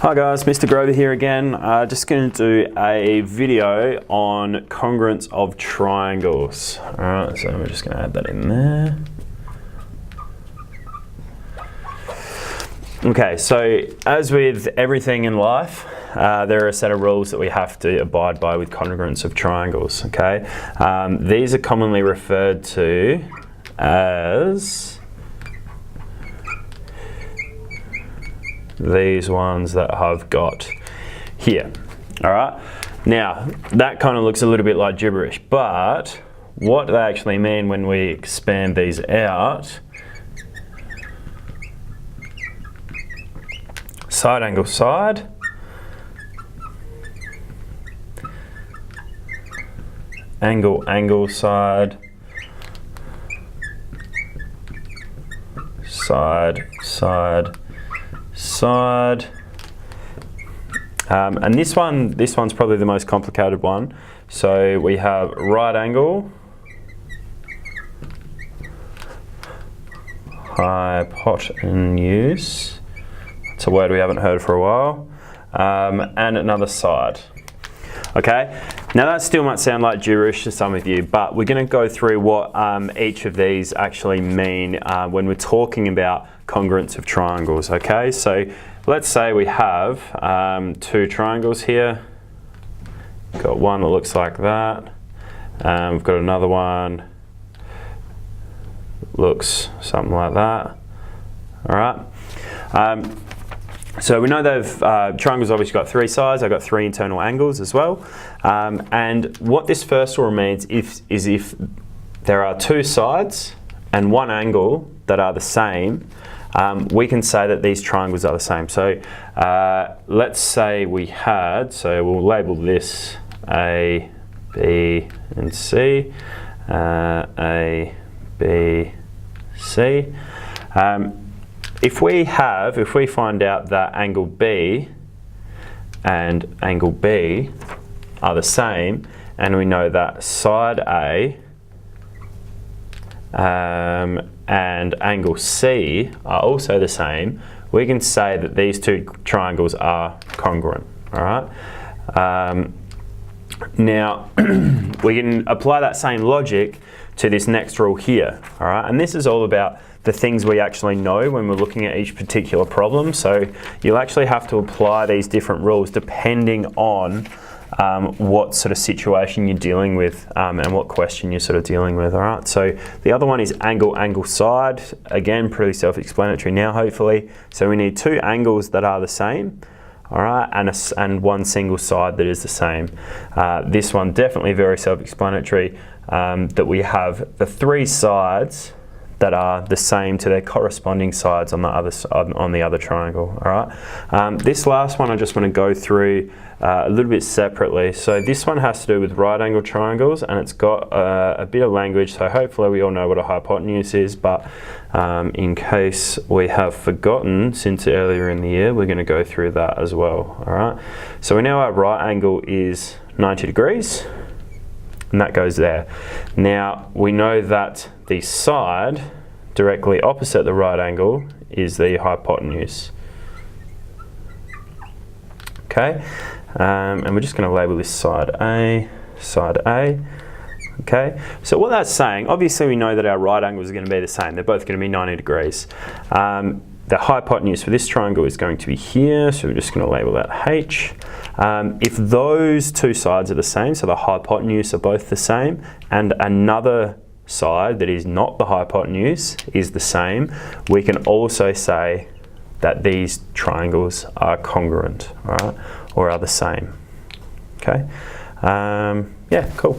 Hi guys, Mr. Grover here again. Just going to do a video on congruence of triangles. Alright, so we're just going to add that in there. Okay, so as with everything in life, there are a set of rules that we have to abide by with congruence of triangles, okay? These are commonly referred to as these ones that I've got here. All right, now that kind of looks a little bit like gibberish, but what they actually mean when we expand these out: side angle side, angle angle side, side side side, and this one's probably the most complicated one. So we have right angle, hypotenuse, it's a word we haven't heard for a while, and another side. Okay, now that still might sound like gibberish to some of you, but we're going to go through what each of these actually mean when we're talking about congruence of triangles. Okay, so let's say we have two triangles here. We've got one that looks like that. We've got another one that looks something like that. All right. So we know they've triangles obviously got three sides. They've got three internal angles as well. And what this first rule means is if there are two sides and one angle that are the same, we can say that these triangles are the same. So let's say we had, so we'll label this A, B, and C. A, B, C. If we find out that angle B and angle B are the same, and we know that side A and angle C are also the same, we can say that these two triangles are congruent. All right. Now we can apply that same logic to this next rule here. All right, and this is all about the things we actually know when we're looking at each particular problem. So you'll actually have to apply these different rules depending on what sort of situation you're dealing with and what question you're sort of dealing with. All right, so the other one is angle angle side. Again, pretty self-explanatory now, hopefully. So we need two angles that are the same, all right, and one single side that is the same. This one definitely very self-explanatory, that we have the three sides that are the same to their corresponding sides on the other triangle. All right. This last one I just want to go through a little bit separately. So this one has to do with right angle triangles, and it's got a bit of language. So hopefully we all know what a hypotenuse is, but in case we have forgotten since earlier in the year, we're going to go through that as well. All right. So we know our right angle is 90 degrees. And that goes there. Now we know that the side directly opposite the right angle is the hypotenuse. Okay, and we're just going to label this side A, side A. Okay, so what that's saying, obviously we know that our right angles are going to be the same. They're both going to be 90 degrees. The hypotenuse for this triangle is going to be here, so we're just going to label that H. If those two sides are the same, so the hypotenuse are both the same, and another side that is not the hypotenuse is the same, we can also say that these triangles are congruent, all right, or are the same. Okay, yeah, cool.